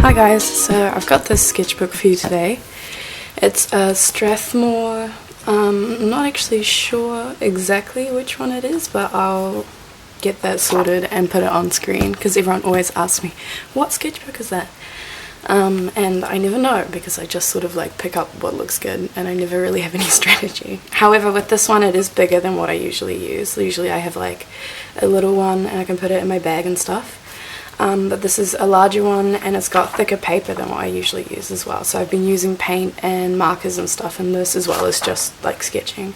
Hi guys, so I've got this sketchbook for you today. It's a Strathmore, I'm not actually sure exactly which one it is, but I'll get that sorted and put it on screen because everyone always asks me, what sketchbook is that? And I never know because I just sort of like pick up what looks good and I never really have any strategy. However, with this one it is bigger than what I usually use. Usually I have like a little one and I can put it in my bag and stuff. But this is a larger one and it's got thicker paper than what I usually use as well. So I've been using paint and markers and stuff in this as well as just like sketching.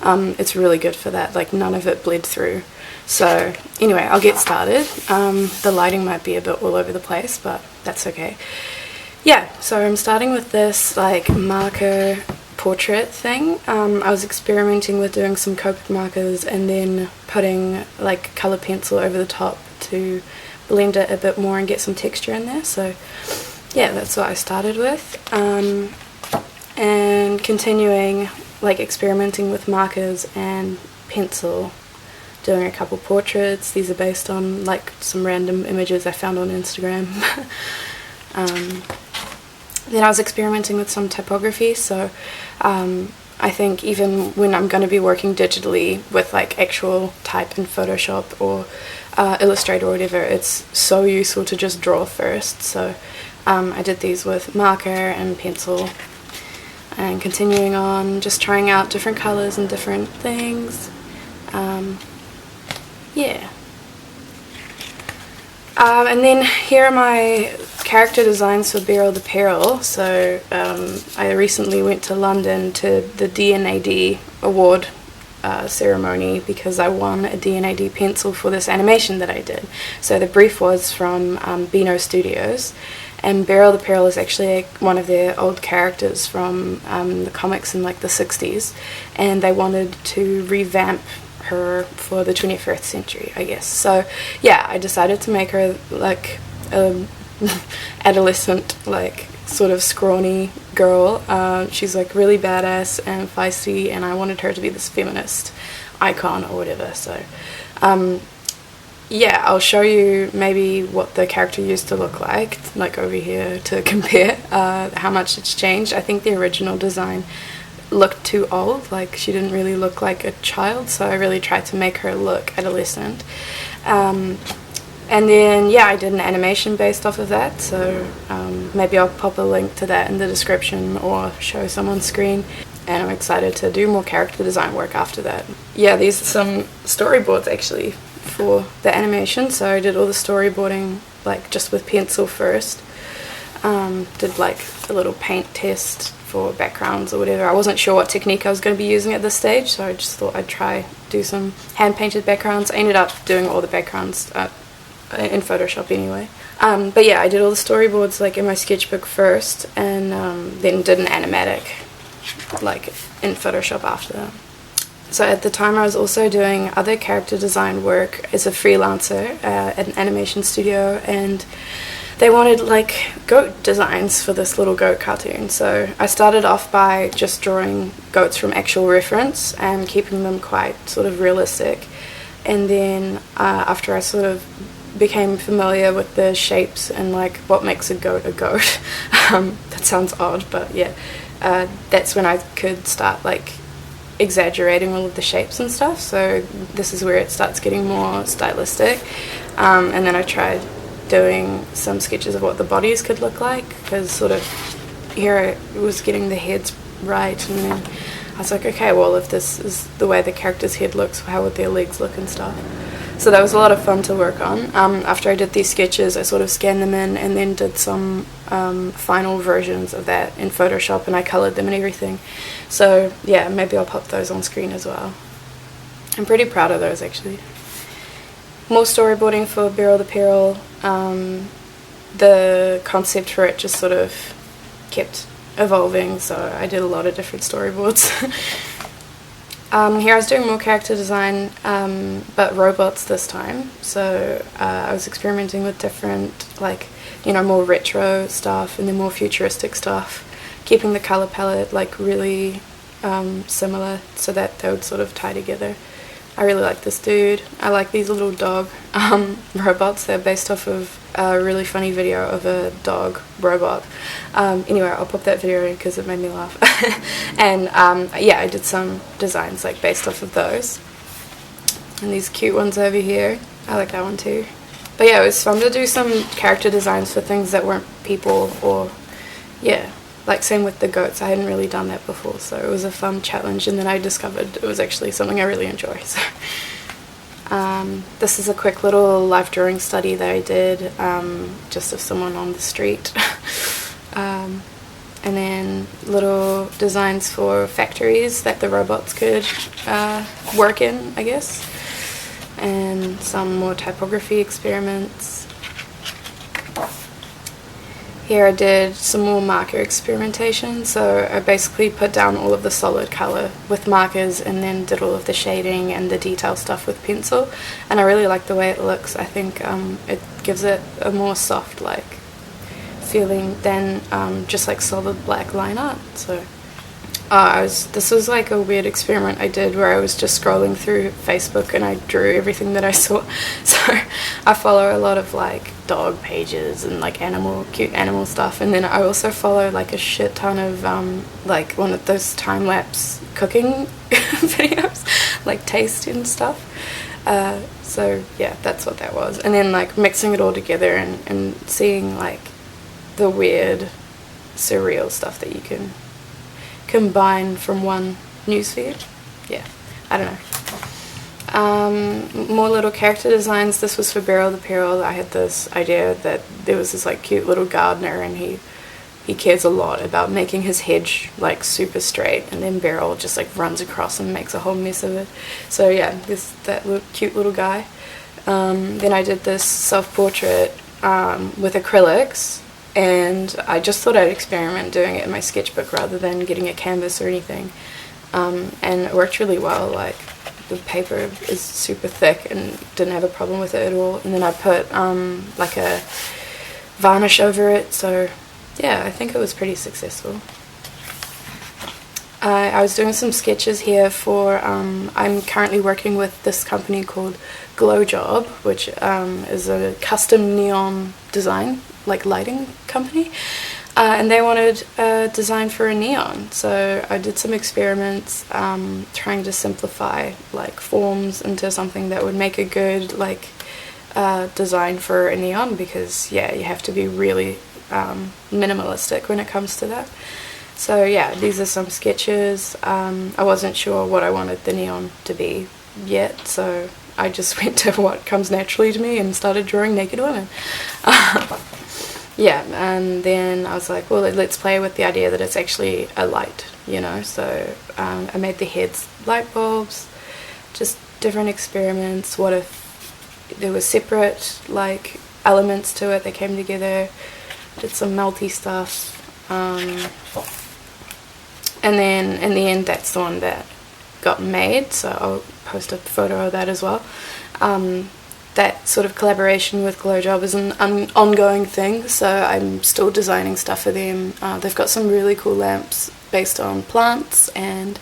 It's really good for that, like none of it bled through. So anyway, I'll get started. The lighting might be a bit all over the place, but that's okay. Yeah, so I'm starting with this like marker portrait thing. I was experimenting with doing some Copic markers and then putting like colour pencil over the top to blend it a bit more and get some texture in there. So yeah, that's what I started with, and continuing like experimenting with markers and pencil, doing a couple portraits. These are based on like some random images I found on Instagram. Then I was experimenting with some typography, so I think even when I'm going to be working digitally with like actual type in Photoshop or Illustrator or whatever, it's so useful to just draw first. So I did these with marker and pencil, and continuing on just trying out different colours and different things. Yeah. And then here are my character designs for Beryl the Peril. So I recently went to London to the D&AD award ceremony because I won a D&AD pencil for this animation that I did. So the brief was from Beano Studios, and Beryl the Peril is actually one of their old characters from the comics in like the 60s, and they wanted to revamp her for the 21st century, I guess. So yeah, I decided to make her like a adolescent, like sort of scrawny girl. She's like really badass and feisty, and I wanted her to be this feminist icon or whatever. So yeah, I'll show you maybe what the character used to look like over here to compare how much it's changed. I think the original design looked too old, like she didn't really look like a child, so I really tried to make her look adolescent. And then yeah, I did an animation based off of that, so maybe I'll pop a link to that in the description or show some on screen, and I'm excited to do more character design work after that. Yeah, these are some storyboards actually for the animation, so I did all the storyboarding like just with pencil first. Did like a little paint test for backgrounds or whatever. I wasn't sure what technique I was going to be using at this stage, so I just thought I'd try do some hand painted backgrounds. I ended up doing all the backgrounds in Photoshop anyway. But yeah, I did all the storyboards like in my sketchbook first, and then did an animatic like in Photoshop after that. So at the time I was also doing other character design work as a freelancer at an animation studio, and they wanted like goat designs for this little goat cartoon. So I started off by just drawing goats from actual reference and keeping them quite sort of realistic, and then after I sort of became familiar with the shapes and like what makes a goat, that sounds odd, but yeah, that's when I could start like exaggerating all of the shapes and stuff. So this is where it starts getting more stylistic, and then I tried doing some sketches of what the bodies could look like, because sort of here I was getting the heads right, and then I was like, okay, well if this is the way the character's head looks, how would their legs look and stuff. So that was a lot of fun to work on. After I did these sketches, I sort of scanned them in and then did some final versions of that in Photoshop, and I coloured them and everything. So yeah, maybe I'll pop those on screen as well. I'm pretty proud of those actually. More storyboarding for Beryl the Peril. The concept for it just sort of kept evolving, so I did a lot of different storyboards. Here I was doing more character design, but robots this time. So I was experimenting with different, like, you know, more retro stuff and then more futuristic stuff, keeping the color palette like really similar so that they would sort of tie together. I really like this dude. I like these little dog robots. They're based off of a really funny video of a dog robot. Anyway, I'll pop that video in because it made me laugh. And yeah, I did some designs like based off of those. And these cute ones over here, I like that one too. But yeah, it was fun to do some character designs for things that weren't people, or yeah, like same with the goats. I hadn't really done that before, so it was a fun challenge, and then I discovered it was actually something I really enjoy. So this is a quick little life drawing study that I did, just of someone on the street. And then little designs for factories that the robots could work in, I guess. And some more typography experiments. Here I did some more marker experimentation, so I basically put down all of the solid colour with markers and then did all of the shading and the detail stuff with pencil, and I really like the way it looks. I think it gives it a more soft like feeling than just like solid black line art. So this was like a weird experiment I did where I was just scrolling through Facebook and I drew everything that I saw. So I follow a lot of like dog pages and like cute animal stuff, and then I also follow like a shit ton of like one of those time-lapse cooking videos, like taste and stuff. So yeah, that's what that was. And then like mixing it all together and seeing like the weird surreal stuff that you can combine from one newsfeed. Yeah, I don't know. More little character designs. This was for Beryl the Peril. I had this idea that there was this like cute little gardener, and he cares a lot about making his hedge like super straight, and then Beryl just like runs across and makes a whole mess of it. So yeah, that cute little guy. Then I did this self-portrait with acrylics, and I just thought I'd experiment doing it in my sketchbook rather than getting a canvas or anything, and it worked really well. Like the paper is super thick and didn't have a problem with it at all, and then I put like a varnish over it, so yeah, I think it was pretty successful. I was doing some sketches here for, I'm currently working with this company called Glow Job, which is a custom neon design, like lighting company, and they wanted a design for a neon, so I did some experiments trying to simplify like forms into something that would make a good like design for a neon, because yeah, you have to be really minimalistic when it comes to that. So yeah, these are some sketches. I wasn't sure what I wanted the neon to be yet, so I just went to what comes naturally to me and started drawing naked women. Yeah, and then I was like, well, let's play with the idea that it's actually a light, you know, so I made the heads light bulbs, just different experiments. What if there were separate like elements to it that came together? Did some melty stuff. And then in the end, that's the one that got made, so I'll post a photo of that as well. That sort of collaboration with Glow Job is an ongoing thing, so I'm still designing stuff for them. They've got some really cool lamps based on plants and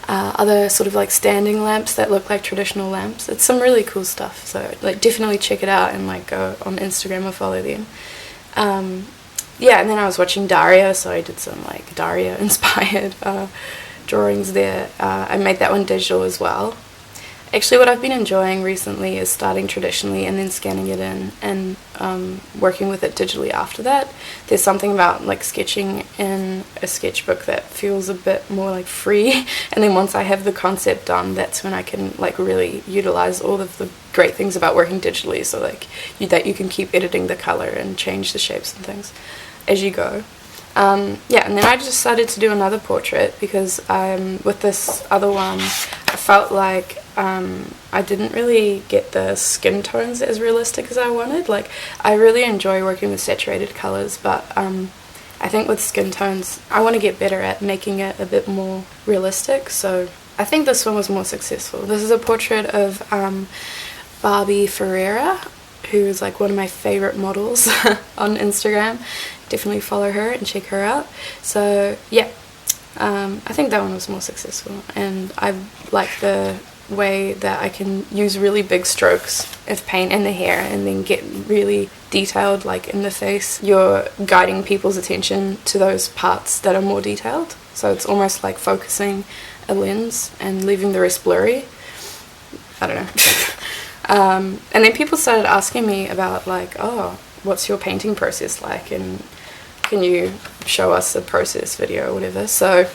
other sort of like standing lamps that look like traditional lamps. It's some really cool stuff, so like definitely check it out and like go on Instagram or follow them. Yeah, and then I was watching Daria, so I did some like Daria inspired drawings there. I made that one digital as well. Actually, what I've been enjoying recently is starting traditionally and then scanning it in and working with it digitally after that. There's something about like sketching in a sketchbook that feels a bit more like free, and then once I have the concept done, that's when I can like really utilize all of the great things about working digitally, so like that you can keep editing the color and change the shapes and things as you go. Yeah, and then I just decided to do another portrait because with this other one I felt like I didn't really get the skin tones as realistic as I wanted. Like, I really enjoy working with saturated colors, but I think with skin tones I want to get better at making it a bit more realistic, so I think this one was more successful. This is a portrait of Barbie Ferreira, who's like one of my favorite models on Instagram. Definitely follow her and check her out. So yeah, I think that one was more successful, and I like the way that I can use really big strokes of paint in the hair and then get really detailed, like in the face. You're guiding people's attention to those parts that are more detailed, so it's almost like focusing a lens and leaving the rest blurry. I don't know. And then people started asking me about, like, oh, what's your painting process like, and can you show us a process video or whatever. So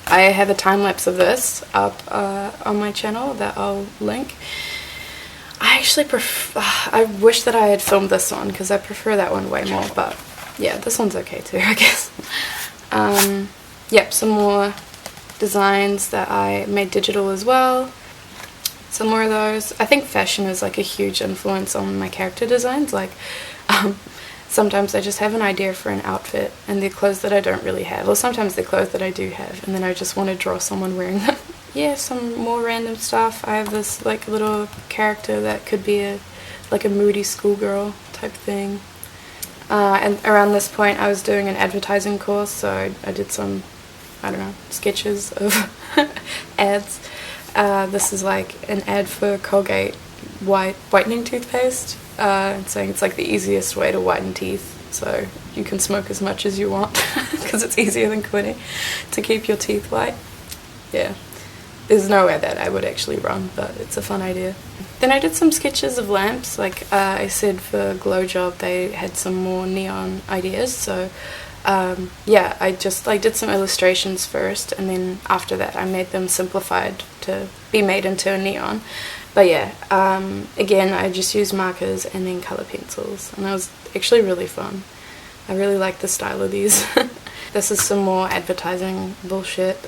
I have a time lapse of this up on my channel that I'll link. I actually I wish that I had filmed this one because I prefer that one way more, but yeah, this one's okay too, I guess. Yep, some more designs that I made digital as well. Some more of those. I think fashion is like a huge influence on my character designs. Like, sometimes I just have an idea for an outfit and they're clothes that I don't really have, or sometimes they're clothes that I do have, and then I just want to draw someone wearing them. Yeah, some more random stuff. I have this like little character that could be like a moody schoolgirl type thing. And around this point I was doing an advertising course, so I did some, I don't know, sketches of ads. This is like an ad for Colgate whitening toothpaste, saying it's like the easiest way to whiten teeth, so you can smoke as much as you want because it's easier than quitting to keep your teeth white. Yeah, there's no way that I would actually run, but it's a fun idea. Then I did some sketches of lamps. Like I said, for Glow Job they had some more neon ideas, so yeah, I did some illustrations first, and then after that I made them simplified to be made into a neon. But yeah, again, I just used markers and then colour pencils, and that was actually really fun. I really like the style of these. This is some more advertising bullshit.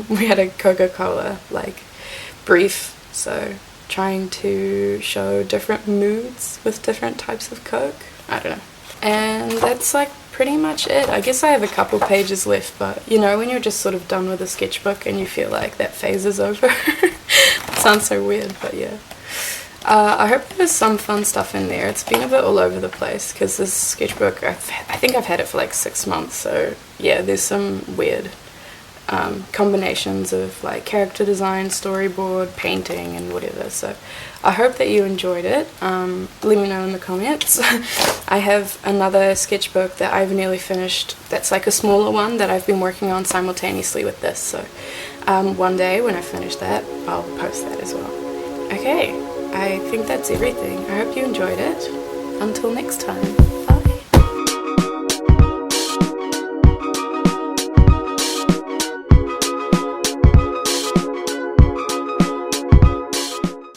We had a Coca-Cola like brief, so trying to show different moods with different types of Coke. I don't know. And that's like pretty much it. I guess I have a couple pages left, but you know when you're just sort of done with a sketchbook and you feel like that phase is over. It sounds so weird, but yeah. I hope there's some fun stuff in there. It's been a bit all over the place because this sketchbook, I think I've had it for like 6 months, so yeah, there's some weird combinations of like character design, storyboard, painting and whatever, so I hope that you enjoyed it. Let me know in the comments. I have another sketchbook that I've nearly finished that's like a smaller one that I've been working on simultaneously with this, so one day when I finish that I'll post that as well. Okay, I think that's everything. I hope you enjoyed it. Until next time.